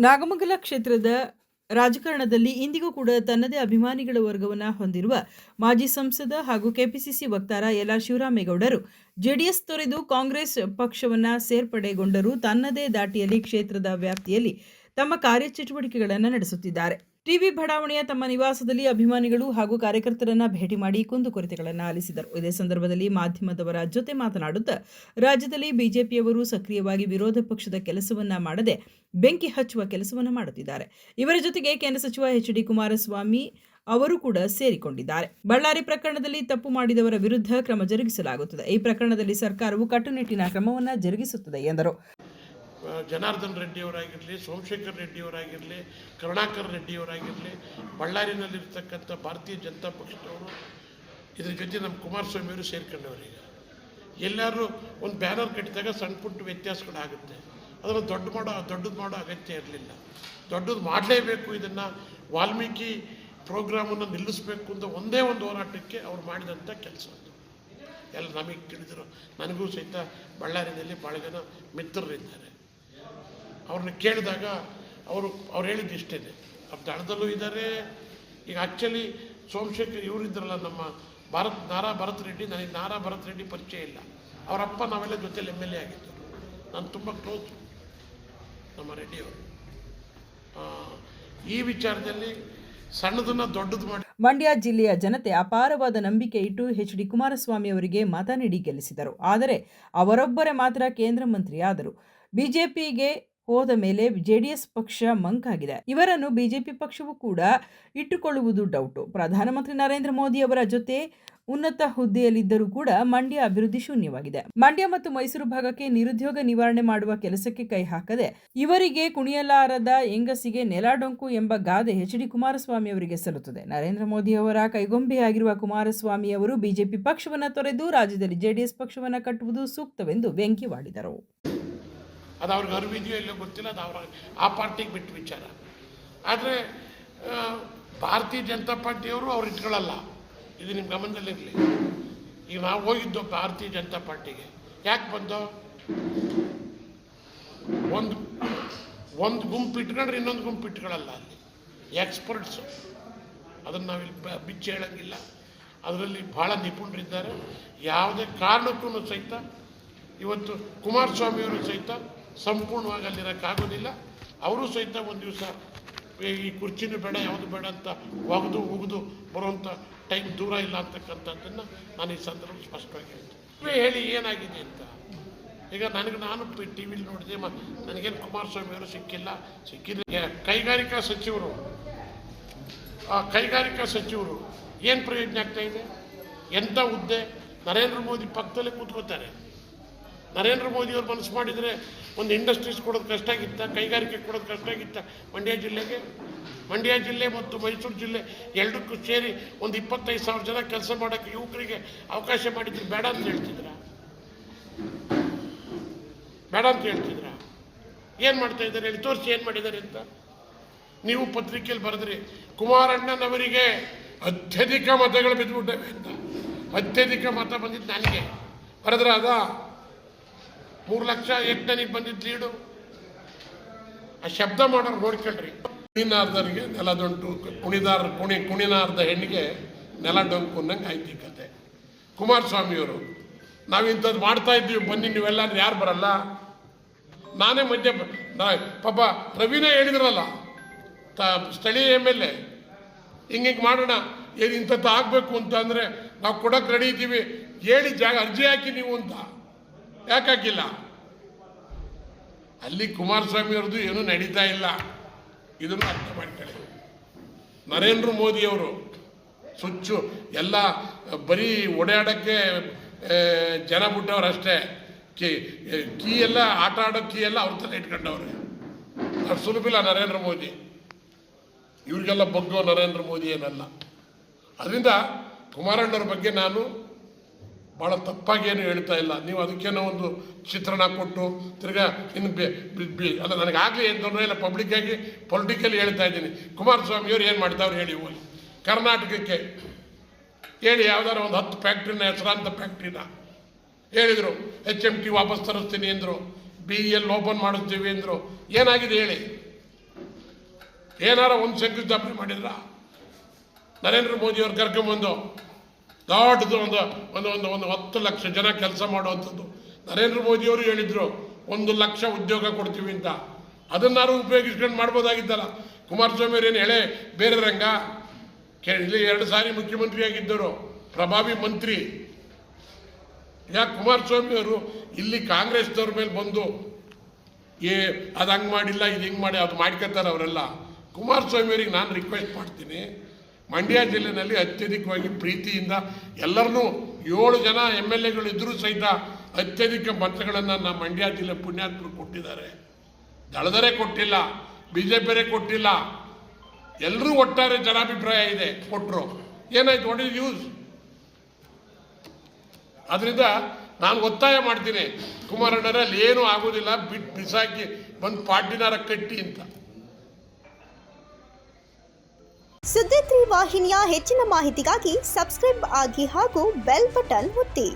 ನಾಗಮಂಗಲ ಕ್ಷೇತ್ರದ ರಾಜಕಾರಣದಲ್ಲಿ ಇಂದಿಗೂ ಕೂಡ ತನ್ನದೇ ಅಭಿಮಾನಿಗಳ ವರ್ಗವನ್ನು ಹೊಂದಿರುವ ಮಾಜಿ ಸಂಸದ ಹಾಗೂ ಕೆಪಿಸಿಸಿ ವಕ್ತಾರ ಯಲ ಶಿವರಾಮೇಗೌಡರು ಜೆಡಿಎಸ್ ತೊರೆದು ಕಾಂಗ್ರೆಸ್ ಪಕ್ಷವನ್ನು ಸೇರ್ಪಡೆಗೊಂಡರೂ ತನ್ನದೇ ದಾಟಿಯಲ್ಲಿ ಕ್ಷೇತ್ರದ ವ್ಯಾಪ್ತಿಯಲ್ಲಿ ತಮ್ಮ ಕಾರ್ಯಚಟುವಟಿಕೆಗಳನ್ನು ನಡೆಸುತ್ತಿದ್ದಾರೆ. ಟಿವಿ ಬಡಾವಣೆಯ ತಮ್ಮ ನಿವಾಸದಲ್ಲಿ ಅಭಿಮಾನಿಗಳು ಹಾಗೂ ಕಾರ್ಯಕರ್ತರನ್ನ ಭೇಟಿ ಮಾಡಿ ಕುಂದುಕೊರತೆಗಳನ್ನು ಆಲಿಸಿದರು. ಇದೇ ಸಂದರ್ಭದಲ್ಲಿ ಮಾಧ್ಯಮದವರ ಜೊತೆ ಮಾತನಾಡುತ್ತಾ ರಾಜ್ಯದಲ್ಲಿ ಬಿಜೆಪಿಯವರು ಸಕ್ರಿಯವಾಗಿ ವಿರೋಧ ಪಕ್ಷದ ಕೆಲಸವನ್ನ ಮಾಡದೆ ಬೆಂಕಿ ಹಚ್ಚುವ ಕೆಲಸವನ್ನ ಮಾಡುತ್ತಿದ್ದಾರೆ. ಇವರ ಜೊತೆಗೆ ಕೇಂದ್ರ ಸಚಿವ ಎಚ್.ಡಿ. ಕುಮಾರಸ್ವಾಮಿ ಅವರು ಕೂಡ ಸೇರಿಕೊಂಡಿದ್ದಾರೆ. ಬಳ್ಳಾರಿ ಪ್ರಕರಣದಲ್ಲಿ ತಪ್ಪು ಮಾಡಿದವರ ವಿರುದ್ಧ ಕ್ರಮ ಜರುಗಿಸಲಾಗುತ್ತದೆ. ಈ ಪ್ರಕರಣದಲ್ಲಿ ಸರ್ಕಾರವು ಕಟ್ಟುನಿಟ್ಟಿನ ಕ್ರಮವನ್ನು ಜರುಗಿಸುತ್ತದೆ ಎಂದರು. ಜನಾರ್ದನ್ ರೆಡ್ಡಿಯವರಾಗಿರಲಿ, ಸೋಮಶೇಖರ್ ರೆಡ್ಡಿಯವರಾಗಿರಲಿ, ಕರುಣಾಕರ್ ರೆಡ್ಡಿಯವರಾಗಿರಲಿ, ಬಳ್ಳಾರಿನಲ್ಲಿರ್ತಕ್ಕಂಥ ಭಾರತೀಯ ಜನತಾ ಪಕ್ಷದವರು ಇದ್ರ ಜೊತೆ ನಮ್ಮ ಕುಮಾರಸ್ವಾಮಿಯವರು ಸೇರ್ಕೊಂಡವರೀಗ. ಎಲ್ಲರೂ ಒಂದು ಬ್ಯಾನರ್ ಕಟ್ಟಿದಾಗ ಸಣ್ಣ ಪುಟ್ಟ ವ್ಯತ್ಯಾಸಗಳಾಗುತ್ತೆ. ಅದನ್ನು ದೊಡ್ಡದು ಮಾಡೋ ಅಗತ್ಯ ಇರಲಿಲ್ಲ. ದೊಡ್ಡದು ಮಾಡಲೇಬೇಕು, ಇದನ್ನು ವಾಲ್ಮೀಕಿ ಪ್ರೋಗ್ರಾಮನ್ನು ನಿಲ್ಲಿಸಬೇಕು ಅಂತ ಒಂದೇ ಒಂದು ಹೋರಾಟಕ್ಕೆ ಅವ್ರು ಮಾಡಿದಂಥ ಕೆಲಸ. ಎಲ್ಲ ನಮಗೆ ತಿಳಿದಿರೋ, ನನಗೂ ಸಹಿತ ಬಳ್ಳಾರಿನಲ್ಲಿ ಭಾಳ ಜನ ಮಿತ್ರರಿದ್ದಾರೆ. ಅವ್ರನ್ನ ಕೇಳಿದಾಗ ಅವ್ರು ಹೇಳಿದ್ದು ಇಷ್ಟೇ, ದಳದಲ್ಲೂ ಇದ್ದಾರೆ. ಈಗ ಆ್ಯಕ್ಚುಲಿ ಸೋಮಶೇಖರ್ ಇವರಿದ್ದಾರಲ್ಲ, ನಮ್ಮ ನಾರಾ ಭರತ್ ರೆಡ್ಡಿ, ನನಗೆ ನಾರಾ ಭರತ್ ರೆಡ್ಡಿ ಪರಿಚಯ ಇಲ್ಲ. ಅವರಪ್ಪ ನಾವೆಲ್ಲ ಜೊತೆಲಿ MLA ಆಗಿದ್ದರು. ನಾನು ತುಂಬ ಕ್ಲೋಸ್ ನಮ್ಮ ರೆಡ್ಡಿಯವರು. ಈ ವಿಚಾರದಲ್ಲಿ ಸಣ್ಣದನ್ನು ದೊಡ್ಡದು ಮಾಡಿ ಮಂಡ್ಯ ಜಿಲ್ಲೆಯ ಜನತೆ ಅಪಾರವಾದ ನಂಬಿಕೆ ಇಟ್ಟು ಎಚ್.ಡಿ. ಕುಮಾರಸ್ವಾಮಿ ಅವರಿಗೆ ಮತ ನೀಡಿ ಗೆಲ್ಲಿಸಿದರು. ಆದರೆ ಅವರೊಬ್ಬರೇ ಮಾತ್ರ ಕೇಂದ್ರ ಮಂತ್ರಿ ಆದರು. ಬಿಜೆಪಿಗೆ ಹೋದ ಮೇಲೆ ಜೆಡಿಎಸ್ ಪಕ್ಷ ಮಂಕಾಗಿದೆ. ಇವರನ್ನು ಬಿಜೆಪಿ ಪಕ್ಷವೂ ಕೂಡ ಇಟ್ಟುಕೊಳ್ಳುವುದು ಡೌಟು. ಪ್ರಧಾನಮಂತ್ರಿ ನರೇಂದ್ರ ಮೋದಿ ಅವರ ಜೊತೆ ಉನ್ನತ ಹುದ್ದೆಯಲ್ಲಿದ್ದರೂ ಕೂಡ ಮಂಡ್ಯ ಅಭಿವೃದ್ಧಿ ಶೂನ್ಯವಾಗಿದೆ. ಮಂಡ್ಯ ಮತ್ತು ಮೈಸೂರು ಭಾಗಕ್ಕೆ ನಿರುದ್ಯೋಗ ನಿವಾರಣೆ ಮಾಡುವ ಕೆಲಸಕ್ಕೆ ಕೈ ಹಾಕದೆ ಇವರಿಗೆ ಕುಣಿಯಲಾರದ ಹೆಂಗಸಿಗೆ ನೆಲಡೊಂಕು ಎಂಬ ಗಾದೆ ಎಚ್.ಡಿ. ಕುಮಾರಸ್ವಾಮಿ ಅವರಿಗೆ ಸಲ್ಲುತ್ತದೆ. ನರೇಂದ್ರ ಮೋದಿ ಅವರ ಕೈಗೊಂಬೆಯಾಗಿರುವ ಕುಮಾರಸ್ವಾಮಿ ಅವರು ಬಿಜೆಪಿ ಪಕ್ಷವನ್ನು ತೊರೆದು ರಾಜ್ಯದಲ್ಲಿ ಜೆಡಿಎಸ್ ಪಕ್ಷವನ್ನು ಕಟ್ಟುವುದು ಸೂಕ್ತವೆಂದು ವ್ಯಂಗ್ಯವಾಡಿದರು. ಅದು ಅವ್ರಿಗೆ ಅರಿವಿದೆಯೋ ಇಲ್ಲೋ ಗೊತ್ತಿಲ್ಲ, ಅದು ಅವ್ರ ಆ ಪಾರ್ಟಿಗೆ ಬಿಟ್ಟು ವಿಚಾರ. ಆದರೆ ಭಾರತೀಯ ಜನತಾ ಪಾರ್ಟಿಯವರು ಅವ್ರು ಇಟ್ಕೊಳ್ಳಲ್ಲ. ಇದು ನಿಮ್ಮ ಗಮನದಲ್ಲಿರಲಿ. ಈಗ ನಾವು ಹೋಗಿದ್ದು ಭಾರತೀಯ ಜನತಾ ಪಾರ್ಟಿಗೆ ಯಾಕೆ ಬಂದೋ, ಒಂದು ಗುಂಪು ಇಟ್ಕೊಂಡ್ರೆ ಇನ್ನೊಂದು ಗುಂಪು ಇಟ್ಕೊಳ್ಳಲ್ಲ. ಅಲ್ಲಿ ಎಕ್ಸ್ಪರ್ಟ್ಸು, ಅದನ್ನು ನಾವಿಲ್ಲಿ ಬಿಚ್ಚಿ ಹೇಳೋಂಗಿಲ್ಲ. ಅದರಲ್ಲಿ ಭಾಳ ನಿಪುಣರಿದ್ದಾರೆ. ಯಾವುದೇ ಕಾರಣಕ್ಕೂ ಸಹಿತ ಇವತ್ತು ಕುಮಾರಸ್ವಾಮಿಯವರು ಸಹಿತ ಸಂಪೂರ್ಣವಾಗಿ ಅಲ್ಲಿರೋಕ್ಕಾಗೋದಿಲ್ಲ. ಅವರು ಸಹಿತ ಒಂದು ದಿವಸ ಈ ಕುರ್ಚಿನೂ ಬೇಡ, ಯಾವುದು ಬೇಡ ಅಂತ ಒಗೆದು ಬರುವಂಥ ಟೈಮ್ ದೂರ ಇಲ್ಲ ಅಂತಕ್ಕಂಥದ್ದನ್ನು ನಾನು ಈ ಸಂದರ್ಭ ಸ್ಪಷ್ಟವಾಗಿ ಹೇಳ್ತೀನಿ. ಹೇಳಿ ಏನಾಗಿದೆ ಅಂತ. ಈಗ ನಾನು ಟಿ ವಿಲಿ ನೋಡಿದೆ, ನನಗೇನು ಕುಮಾರಸ್ವಾಮಿಯವರು ಸಿಕ್ಕಿಲ್ಲ. ಕೈಗಾರಿಕಾ ಸಚಿವರು ಏನು ಪ್ರಯೋಜನ ಆಗ್ತಾ ಇದೆ? ಎಂಥ ಹುದ್ದೆ? ನರೇಂದ್ರ ಮೋದಿ ಪಕ್ಕದಲ್ಲೇ ಕೂತ್ಕೋತಾರೆ. ನರೇಂದ್ರ ಮೋದಿಯವರು ಮನಸ್ಸು ಮಾಡಿದರೆ ಒಂದು ಇಂಡಸ್ಟ್ರೀಸ್ ಕೊಡೋದು ಕಷ್ಟ ಆಗಿತ್ತ, ಕೈಗಾರಿಕೆ ಕೊಡೋದು ಕಷ್ಟ ಆಗಿತ್ತ ಮಂಡ್ಯ ಜಿಲ್ಲೆಗೆ? ಮಂಡ್ಯ ಜಿಲ್ಲೆ ಮತ್ತು ಮೈಸೂರು ಜಿಲ್ಲೆ ಎರಡಕ್ಕೂ ಸೇರಿ ಒಂದು 25,000 ಜನ ಕೆಲಸ ಮಾಡೋಕ್ಕೆ ಯುವಕರಿಗೆ ಅವಕಾಶ ಮಾಡಿದ್ರು. ಬೇಡ ಅಂತ ಹೇಳ್ತಿದ್ರ? ಏನು ಮಾಡ್ತಾ ಇದ್ದಾರೆ ಹೇಳಿ, ತೋರಿಸಿ ಏನು ಮಾಡಿದ್ದಾರೆ ಅಂತ. ನೀವು ಪತ್ರಿಕೆಯಲ್ಲಿ ಬರೆದ್ರಿ, ಕುಮಾರಣ್ಣನವರಿಗೆ ಅತ್ಯಧಿಕ ಮತಗಳು ಬಿದ್ದುಬಿಟ್ಟವೆ ಅಂತ. ಅತ್ಯಧಿಕ ಮತ ಬಂದಿದ್ದು ನನಗೆ ಬರೆದ್ರೆ ಅದ 3 ಲಕ್ಷ ನನಗೆ ಬಂದಿದ್ದು ಲೀಡು. ಆ ಶಬ್ದ ಮಾಡೋರು ನೋಡ್ಕೊಳ್ರಿ. ಕುಣಿನಾರ್ದರಿಗೆ ನೆಲದೊಂಟು, ಕುಣಿನಾರ್ದ ಹೆಣ್ಣಿಗೆ ನೆಲ ಡೊಂಕು ಅನ್ನಂಗೆ ಆಯ್ತು ಈ ಕತೆ. ಕುಮಾರಸ್ವಾಮಿಯವರು ನಾವಿಂಥದ್ದು ಮಾಡ್ತಾ ಇದ್ದೀವಿ, ಬನ್ನಿ ನೀವೆಲ್ಲ, ಯಾರು ಬರಲ್ಲ? ನಾನೇ ಪಾಪ ರವಿನೇ ಹೇಳಿದ್ರಲ್ಲ, ಸ್ಥಳೀಯ MLA, ಹಿಂಗೆ ಮಾಡೋಣ, ಏನು ಇಂಥದ್ದು ಆಗಬೇಕು ಅಂತ ಅಂದರೆ ನಾವು ಕೊಡೋಕೆ ರೆಡಿ ಇದ್ದೀವಿ, ಹೇಳಿ ಅರ್ಜಿ ಹಾಕಿ ನೀವು ಅಂತ. ಯಾಕೆ ಹಾಕಿಲ್ಲ? ಅಲ್ಲಿ ಕುಮಾರಸ್ವಾಮಿಯವ್ರದ್ದು ಏನೂ ನಡೀತಾ ಇಲ್ಲ. ಇದನ್ನು ಅರ್ಥ ಮಾಡ್ಕೊಳ್ಳಿ. ನರೇಂದ್ರ ಮೋದಿಯವರು ಸುಚ್ಚು ಎಲ್ಲ ಬರೀ ಓಡಾಡೋಕ್ಕೆ ಜನ ಬಿಟ್ಟವ್ರಷ್ಟೇ. ಕೀ ಎಲ್ಲ ಆಟ ಆಡೋ ಕೀ ಎಲ್ಲ ಅವ್ರ ತಲೆ ಇಟ್ಕೊಂಡವ್ರೆ. ಅದು ಸುಲಭಿಲ್ಲ ನರೇಂದ್ರ ಮೋದಿ. ಇವ್ರಿಗೆಲ್ಲ ಬಗ್ಗೋ ನರೇಂದ್ರ ಮೋದಿ ಏನಲ್ಲ. ಅದರಿಂದ ಕುಮಾರಣ್ಣವ್ರ ಬಗ್ಗೆ ನಾನು ಭಾಳ ತಪ್ಪಾಗಿ ಏನು ಹೇಳ್ತಾ ಇಲ್ಲ. ನೀವು ಅದಕ್ಕೇನೋ ಒಂದು ಚಿತ್ರಣ ಕೊಟ್ಟು ತಿರ್ಗಾ ಇನ್ನು ಅಲ್ಲ, ನನಗಾಗಲಿ ಏನು ತೊಂದರೆ ಇಲ್ಲ, ಪಬ್ಲಿಕ್ಕಾಗಿ ಪೊಲಿಟಿಕಲಿ ಹೇಳ್ತಾ ಇದ್ದೀನಿ. ಕುಮಾರಸ್ವಾಮಿಯವ್ರು ಏನು ಮಾಡ್ತಾವ್ರು ಹೇಳಿ ಹೋಗಿ. ಕರ್ನಾಟಕಕ್ಕೆ ಹೇಳಿ, ಯಾವ್ದಾರು ಒಂದು 10 ಫ್ಯಾಕ್ಟ್ರಿನ, ಹೆಸರಾಂತ ಫ್ಯಾಕ್ಟ್ರಿನ ಹೇಳಿದರು. HMT ವಾಪಸ್ ತರಿಸ್ತೀನಿ ಅಂದರು, BEL ಓಪನ್ ಮಾಡಿಸ್ತೀವಿ ಅಂದರು. ಏನಾಗಿದೆ ಹೇಳಿ? ಏನಾರ ಒಂದು ಶಂಕುಸ್ಥಾಪನೆ ಮಾಡಿದ್ರ? ನರೇಂದ್ರ ಮೋದಿಯವ್ರು ಕರ್ಕೊಂಬಂದು ದೊಡ್ಡದು ಒಂದು 10 ಲಕ್ಷ ಜನ ಕೆಲಸ ಮಾಡುವಂಥದ್ದು. ನರೇಂದ್ರ ಮೋದಿಯವರು ಹೇಳಿದ್ರು 1 ಲಕ್ಷ ಉದ್ಯೋಗ ಕೊಡ್ತೀವಿ ಅಂತ. ಅದನ್ನಾರು ಉಪಯೋಗಿಸ್ಕೊಂಡು ಮಾಡ್ಬೋದಾಗಿದ್ದಲ್ಲ. ಕುಮಾರಸ್ವಾಮಿ ಅವರೇನು ಎಳೆ ಬೇರೆ ರಂಗ ಇಲ್ಲಿ 2 ಸಾರಿ ಮುಖ್ಯಮಂತ್ರಿಯಾಗಿದ್ದರು, ಪ್ರಭಾವಿ ಮಂತ್ರಿ. ಯಾಕೆ ಕುಮಾರಸ್ವಾಮಿ ಅವರು ಇಲ್ಲಿ ಕಾಂಗ್ರೆಸ್ದವ್ರ ಮೇಲೆ ಬಂದು ಅದು ಹಂಗೆ ಮಾಡಿಲ್ಲ, ಇದು ಹಿಂಗೆ ಮಾಡಿ ಅದು ಮಾಡ್ಕೊತಾರೆ ಅವರೆಲ್ಲ. ಕುಮಾರಸ್ವಾಮಿ ಅವರಿಗೆ ನಾನು ರಿಕ್ವೆಸ್ಟ್ ಮಾಡ್ತೀನಿ, ಮಂಡ್ಯ ಜಿಲ್ಲೆಯಲ್ಲಿ ಅತ್ಯಧಿಕವಾಗಿ ಪ್ರೀತಿಯಿಂದ ಎಲ್ಲರನ್ನೂ 7 ಜನ MLA ಇದ್ದರೂ ಸಹಿತ ಅತ್ಯಧಿಕ ಮತಗಳನ್ನು ನಮ್ಮ ಮಂಡ್ಯ ಜಿಲ್ಲೆ ಪುಣ್ಯಾತ್ಮರು ಕೊಟ್ಟಿದ್ದಾರೆ. ದಳದರೇ ಕೊಟ್ಟಿಲ್ಲ, BJPರೇ ಕೊಟ್ಟಿಲ್ಲ, ಎಲ್ಲರೂ ಒಟ್ಟಾರೆ ಜನಾಭಿಪ್ರಾಯ ಇದೆ ಕೊಟ್ಟರು. ಏನಾಯ್ತು? What is use? ಅದರಿಂದ ನಾನು ಒತ್ತಾಯ ಮಾಡ್ತೀನಿ, ಕುಮಾರಣ್ಣರಲ್ಲಿ ಏನೂ ಆಗೋದಿಲ್ಲ, ಬಿಸಾಕಿ ಬಂದು ಪಾರ್ಟಿನಾರ ಕಟ್ಟಿ ಅಂತ. ಸುದ್ದಿ 3 ವಾಹಿನಿಯ ಹೆಚ್ಚಿನ ಮಾಹಿತಿಗಾಗಿ ಸಬ್ಸ್ಕ್ರೈಬ್ ಆಗಿ ಹಾಗೂ ಬೆಲ್ ಬಟನ್ ಒತ್ತಿ.